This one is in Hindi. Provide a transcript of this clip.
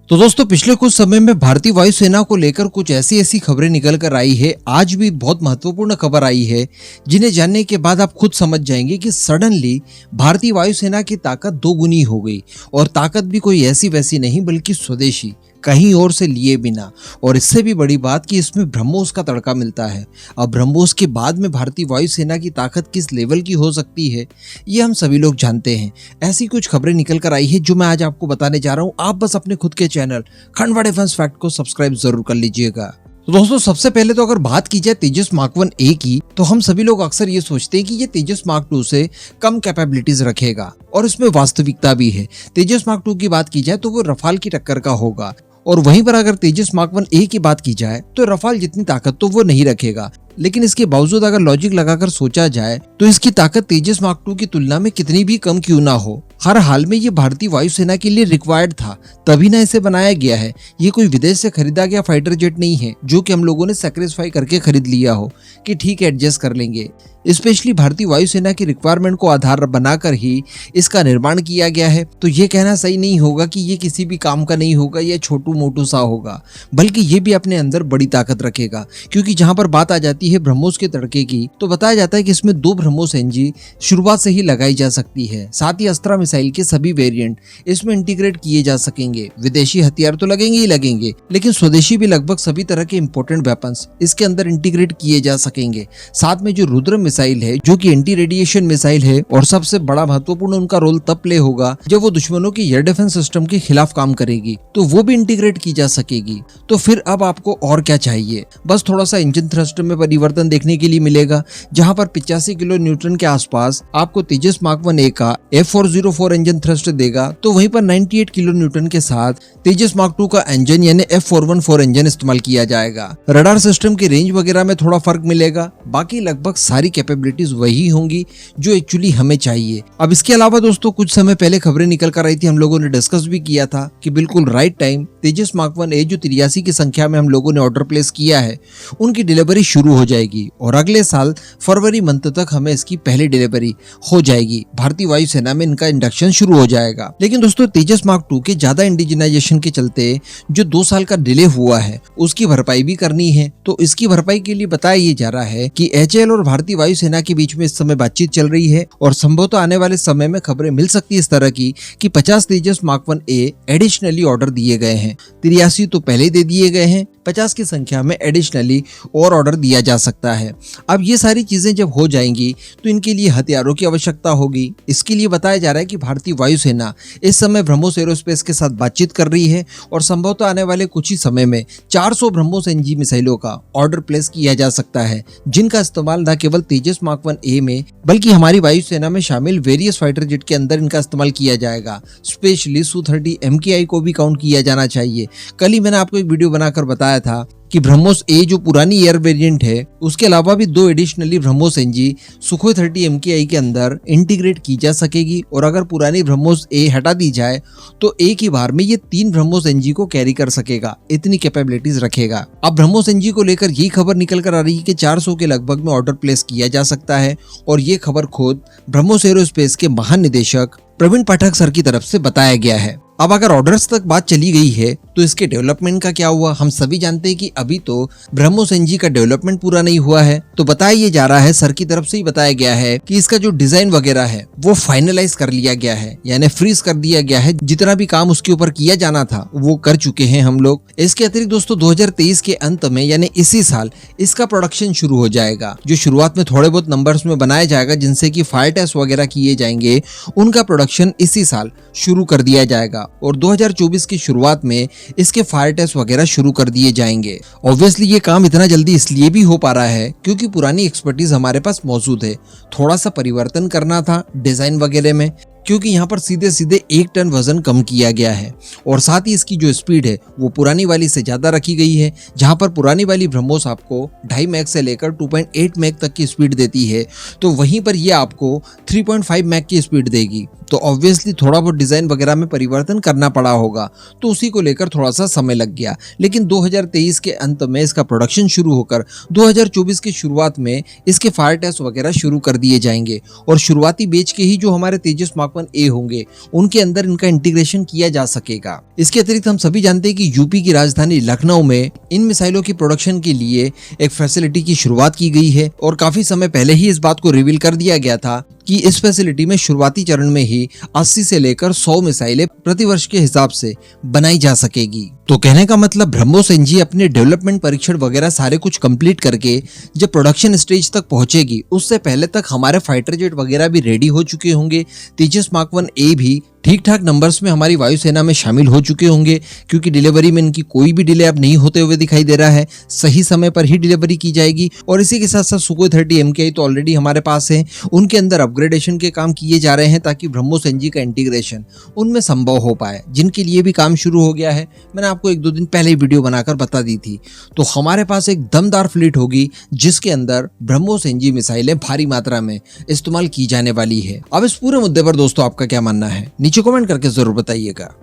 तो दोस्तों पिछले कुछ समय में भारतीय वायुसेना को लेकर कुछ ऐसी ऐसी खबरें निकल कर आई है, आज भी बहुत महत्वपूर्ण खबर आई है जिन्हें जानने के बाद आप खुद समझ जाएंगे कि सडनली भारतीय वायुसेना की ताकत दोगुनी हो गई। और ताकत भी कोई ऐसी वैसी नहीं बल्कि स्वदेशी, कहीं और से लिए बिना। और इससे भी बड़ी बात कि इसमें ब्रह्मोस का तड़का मिलता है। अब ब्रह्मोस के बाद में भारतीय वायुसेना की ताकत किस लेवल की हो सकती है ये हम सभी लोग जानते हैं। ऐसी कुछ खबरें निकल कर आई है जो मैं आज आपको बताने जा रहा हूँ। आप बस अपने खुद के चैनल खंडवा डिफेंस फैक्ट को सब्सक्राइब जरूर कर लीजिएगा। तो दोस्तों सबसे पहले तो अगर बात की जाए तेजस मार्क 1A की, तो हम सभी लोग अक्सर ये सोचते हैं कि ये तेजस मार्क 2 से कम कैपेबिलिटीज रखेगा और इसमें वास्तविकता भी है। तेजस मार्क 2 की बात की जाए तो वो रफाल की टक्कर का होगा, और वहीं पर अगर तेजस मार्क 1A की बात की जाए तो रफाल जितनी ताकत तो वो नहीं रखेगा। लेकिन इसके बावजूद अगर लॉजिक लगाकर सोचा जाए तो इसकी ताकत तेजस मार्क 2 की तुलना में कितनी भी कम क्यों ना हो, हर हाल में ये भारतीय वायुसेना के लिए रिक्वायर्ड था, तभी ना इसे बनाया गया है। ये कोई विदेश से खरीदा गया फाइटर जेट नहीं है जो कि हम लोगों ने सैक्रिफाई करके खरीद लिया हो कि ठीक है एडजस्ट कर लेंगे। स्पेशली भारतीय वायुसेना की रिक्वायरमेंट को आधार बनाकर ही इसका निर्माण किया गया है। तो ये कहना सही नहीं होगा कि ये किसी भी काम का नहीं होगा या छोटू मोटू सा होगा, बल्कि ये भी अपने अंदर बड़ी ताकत रखेगा। क्योंकि जहां पर बात आ जाती है ब्रह्मोस के तड़के की, तो बताया जाता है कि इसमें 2 ब्रह्मोस एनजी शुरुआत से ही लगाई जा सकती है। साथ ही अस्त्रा मिसाइल के सभी वेरिएंट इसमें इंटीग्रेट किए जा सकेंगे। विदेशी हथियार तो लगेंगे ही लगेंगे, लेकिन स्वदेशी भी लगभग सभी तरह के इंपोर्टेंट वेपन्स इसके अंदर इंटीग्रेट किए जा सकेंगे। साथ में जो रुद्र मिसाइल है जो कि एंटी रेडिएशन मिसाइल है, और सबसे बड़ा महत्वपूर्ण उनका रोल तब प्ले होगा जब वो दुश्मनों के एयर डिफेंस सिस्टम के खिलाफ काम करेगी, तो वो भी इंटीग्रेट की जा सकेगी। तो फिर अब आपको और क्या चाहिए, बस थोड़ा सा इंजन थ्रस्ट में परिवर्तन देखने के लिए मिलेगा। जहां पर 85 किलो न्यूटन के आसपास आपको तेजस मार्क 1A का F404 इंजन थ्रस्ट देगा, तो वहीं पर 98 किलो न्यूटन के साथ तेजस मार्क 2 का इंजन यानी F414 इंजन इस्तेमाल किया जाएगा। रडार सिस्टम की रेंज वगैरह में थोड़ा फर्क मिलेगा, बाकी लगभग सारी कैपेबिलिटीज वही होंगी जो एक्चुअली हमें चाहिए। अब इसके अलावा दोस्तों कुछ समय पहले खबरें निकल कर आई थी, हम लोगों ने डिस्कस भी किया था कि बिल्कुल राइट टाइम तेजस मार्क 1A जो 83 की संख्या में हम लोगों ने ऑर्डर प्लेस किया है उनकी डिलीवरी शुरू हो जाएगी, और अगले साल फरवरी मंथ तक हमें इसकी पहली डिलीवरी हो जाएगी। भारतीय वायुसेना में इनका इंडक्शन शुरू हो जाएगा। लेकिन दोस्तों तेजस मार्क 2 के ज्यादा इंडिजिनाइजेशन के चलते जो 2 साल का डिले हुआ है उसकी भरपाई भी करनी है। तो इसकी भरपाई के लिए बताया ये जा रहा है कि HAL और भारतीय वायुसेना के बीच में इस समय बातचीत चल रही है, और संभवतः आने वाले समय में खबरें मिल सकती है इस तरह की कि 50 तेजस मार्क 1A एडिशनली ऑर्डर दिए गए हैं। 83 तो पहले ही दे दिए गए हैं, 50 की संख्या में एडिशनली और ऑर्डर दिया जा सकता है। अब ये सारी चीजें जब हो जाएंगी तो इनके लिए हथियारों की आवश्यकता होगी। इसके लिए बताया जा रहा है कि भारतीय वायुसेना इस समय ब्रह्मोस एरोस्पेस के साथ बातचीत कर रही है, और संभवतः आने वाले कुछ ही समय में 400 ब्रह्मोस एनजी मिसाइलों का ऑर्डर प्लेस किया जा सकता है, जिनका इस्तेमाल न केवल तेजस मार्क 1A में बल्कि हमारी वायुसेना में शामिल वेरियस फाइटर जेट के अंदर इनका इस्तेमाल किया जाएगा। स्पेशली Su-30 MKI को भी काउंट किया जाना चाहिए। कल ही मैंने आपको एक वीडियो बनाकर बताया था कि ब्रह्मोस A जो पुरानी एयर वेरिएंट है उसके अलावा भी 2 additionally BrahMos NG Sukhoi 30 MKI के अंदर इंटीग्रेट की जा सकेगी। और अगर पुरानी ब्रह्मोस A हटा दी जाए तो एक ही बार में ये 3 ब्रह्मोस एनजी को कैरी कर सकेगा, इतनी कैपेबिलिटीज रखेगा। अब ब्रह्मोस एनजी को लेकर ये खबर निकल कर आ रही है कि 400 के लगभग में ऑर्डर प्लेस किया जा सकता है, और ये खबर खुद ब्रह्मोस एरोस्पेस के महानिदेशक प्रवीण पाठक सर की तरफ से बताया गया है। अब अगर ऑर्डर्स तक बात चली गई है तो इसके डेवलपमेंट का क्या हुआ। हम सभी जानते हैं कि अभी तो ब्रह्मोस एनजी का डेवलपमेंट पूरा नहीं हुआ है। तो बताया ये जा रहा है, सर की तरफ से ही बताया गया है कि इसका जो डिजाइन वगैरह है वो फाइनलाइज कर लिया गया है, यानी फ्रीज कर दिया गया है। जितना भी काम उसके ऊपर किया जाना था वो कर चुके हैं हम लोग। इसके अतिरिक्त दोस्तों 2023 के अंत में यानी इसी साल इसका प्रोडक्शन शुरू हो जाएगा। जो शुरुआत में थोड़े बहुत नंबर्स में बनाया जाएगा जिनसे कि फायर टेस्ट वगैरह किए जाएंगे, उनका प्रोडक्शन इसी साल शुरू कर दिया जाएगा, और 2024 की शुरुआत में इसके फायर टेस्ट वगैरह शुरू कर दिए जाएंगे। ऑब्वियसली ये काम इतना जल्दी इसलिए भी हो पा रहा है क्योंकि पुरानी एक्सपर्टीज हमारे पास मौजूद है। थोड़ा सा परिवर्तन करना था डिजाइन वगैरह में, क्योंकि यहाँ पर सीधे सीधे 1 टन वजन कम किया गया है, और साथ ही इसकी जो स्पीड है वो पुरानी वाली से ज्यादा रखी गई है। जहाँ पर पुरानी वाली ब्रह्मोस आपको 2.5 मैक से लेकर 2.8 मैक तक की स्पीड देती है, तो वहीं पर ये आपको 3.5 मैक की स्पीड देगी। तो ऑब्वियसली थोड़ा बहुत डिजाइन वगैरह में परिवर्तन करना पड़ा होगा, तो उसी को लेकर थोड़ा सा समय लग गया। लेकिन 2023 के अंत में इसका प्रोडक्शन शुरू होकर 2024 की शुरुआत में इसके फायर टेस्ट वगैरह शुरू कर दिए जाएंगे और शुरुआती बेच के ही जो हमारे तेजस मार्क 1A होंगे उनके अंदर इनका इंटीग्रेशन किया जा सकेगा। इसके अतिरिक्त हम सभी जानते हैं कि यूपी की राजधानी लखनऊ में इन मिसाइलों की प्रोडक्शन के लिए एक फैसिलिटी की शुरुआत की गई है और काफी समय पहले ही इस बात को रिवील कर दिया गया था कि इस फैसिलिटी में शुरुआती चरण में ही 80 से लेकर 100 मिसाइलें प्रतिवर्ष के हिसाब से बनाई जा सकेगी। तो कहने का मतलब ब्रह्मोस एनजी अपने डेवलपमेंट परीक्षण वगैरह सारे कुछ कंप्लीट करके जब प्रोडक्शन स्टेज तक पहुंचेगी उससे पहले तक हमारे फाइटर जेट वगैरह भी रेडी हो चुके होंगे। तेजस मार्क 1A भी ठीक ठाक नंबर्स में हमारी वायुसेना में शामिल हो चुके होंगे, क्योंकि डिलीवरी में इनकी कोई भी डिले अब नहीं होते हुए दिखाई दे रहा है। सही समय पर ही डिलीवरी की जाएगी। और इसी के साथ साथ सुखोई 30 MKI तो ऑलरेडी हमारे पास है, उनके अंदर अपग्रेडेशन के काम किए जा रहे हैं ताकि ब्रह्मोस एनजी का इंटीग्रेशन उनमें संभव हो पाए, जिनके लिए भी काम शुरू हो गया है। मैंने आपको 1-2 दिन पहले ही वीडियो बनाकर बता दी थी। तो हमारे पास एक दमदार फ्लीट होगी जिसके अंदर ब्रह्मोस एनजी मिसाइलें भारी मात्रा में इस्तेमाल की जाने वाली है। अब इस पूरे मुद्दे पर दोस्तों आपका क्या मानना है, नीचे कमेंट करके जरूर बताइएगा।